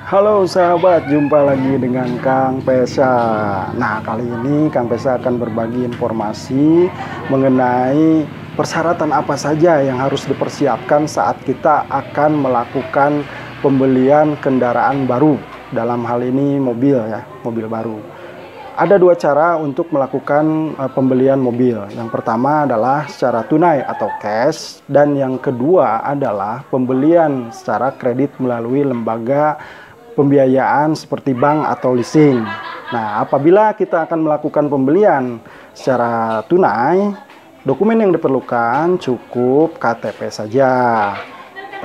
Halo sahabat, jumpa lagi dengan Kang Pesa. Nah, kali ini Kang Pesa akan berbagi informasi mengenai persyaratan apa saja yang harus dipersiapkan saat kita akan melakukan pembelian kendaraan baru. Dalam hal ini mobil ya, mobil baru. Ada dua cara untuk melakukan pembelian mobil. Yang pertama adalah secara tunai atau cash, dan yang kedua adalah pembelian secara kredit melalui lembaga pembiayaan seperti bank atau leasing. Nah, apabila kita akan melakukan pembelian secara tunai, dokumen yang diperlukan cukup KTP saja.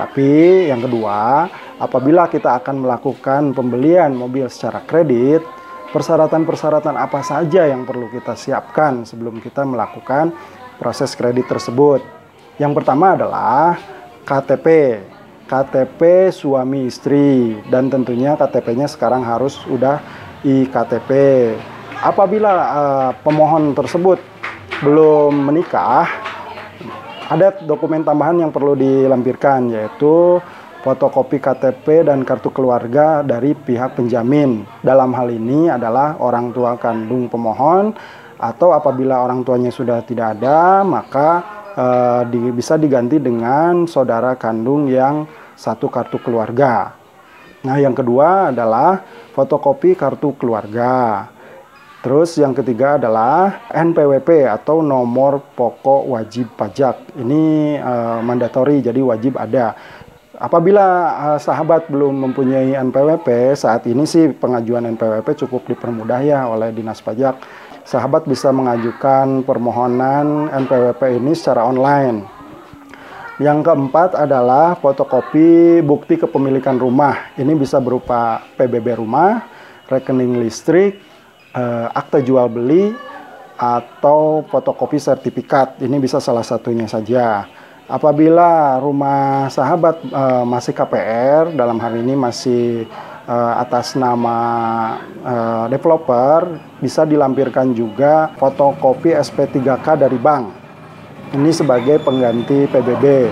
Tapi yang kedua, apabila kita akan melakukan pembelian mobil secara kredit, persyaratan-persyaratan apa saja yang perlu kita siapkan sebelum kita melakukan proses kredit tersebut. Yang pertama adalah KTP suami istri, dan tentunya KTP-nya sekarang harus udah iKTP. Apabila pemohon tersebut belum menikah, ada dokumen tambahan yang perlu dilampirkan, yaitu fotokopi KTP dan kartu keluarga dari pihak penjamin. Dalam hal ini adalah orang tua kandung pemohon, atau apabila orang tuanya sudah tidak ada, maka bisa diganti dengan saudara kandung yang satu kartu keluarga. Nah, yang kedua adalah fotokopi kartu keluarga. Terus yang ketiga adalah NPWP atau nomor pokok wajib pajak. Ini mandatori, jadi wajib ada. Apabila sahabat belum mempunyai NPWP, saat ini sih pengajuan NPWP cukup dipermudah ya oleh Dinas Pajak. Sahabat bisa mengajukan permohonan NPWP ini secara online. Yang keempat adalah fotokopi bukti kepemilikan rumah. Ini bisa berupa PBB rumah, rekening listrik, akta jual beli, atau fotokopi sertifikat. Ini bisa salah satunya saja. Apabila rumah sahabat masih KPR, dalam hal ini masih atas nama developer, bisa dilampirkan juga fotokopi SP3K dari bank. Ini sebagai pengganti PBB.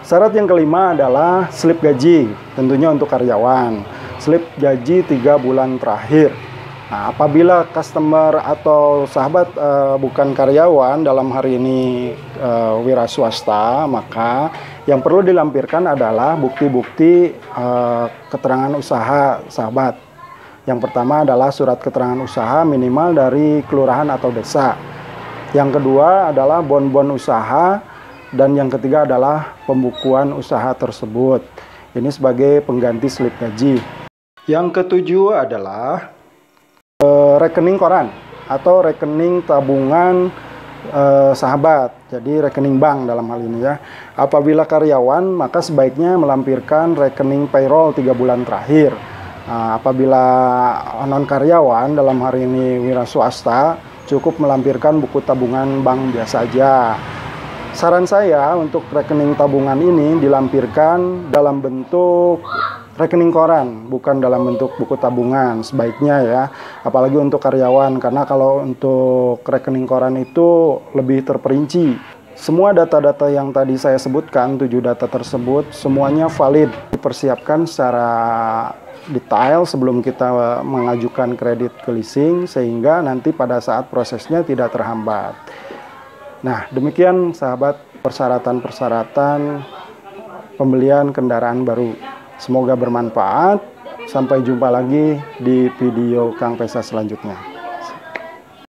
Syarat yang kelima adalah slip gaji, tentunya untuk karyawan. Slip gaji 3 bulan terakhir. Nah, apabila customer atau sahabat bukan karyawan, dalam hari ini wira swasta, maka yang perlu dilampirkan adalah bukti-bukti keterangan usaha sahabat. Yang pertama adalah surat keterangan usaha minimal dari kelurahan atau desa. Yang kedua adalah bon-bon usaha, dan yang ketiga adalah pembukuan usaha tersebut. Ini sebagai pengganti slip gaji. Yang ketujuh adalah rekening koran atau rekening tabungan sahabat, jadi rekening bank dalam hal ini ya. Apabila karyawan, maka sebaiknya melampirkan rekening payroll 3 bulan terakhir. Nah, apabila non karyawan, dalam hari ini wira swasta, cukup melampirkan buku tabungan bank biasa aja. Saran saya untuk rekening tabungan ini dilampirkan dalam bentuk rekening koran, bukan dalam bentuk buku tabungan sebaiknya ya, apalagi untuk karyawan, karena kalau untuk rekening koran itu lebih terperinci. Semua data-data yang tadi saya sebutkan, 7 data tersebut semuanya valid, dipersiapkan secara detail sebelum kita mengajukan kredit ke leasing, sehingga nanti pada saat prosesnya tidak terhambat. Nah, demikian sahabat persyaratan-persyaratan pembelian kendaraan baru. Semoga bermanfaat. Sampai jumpa lagi di video Kang Pesa selanjutnya.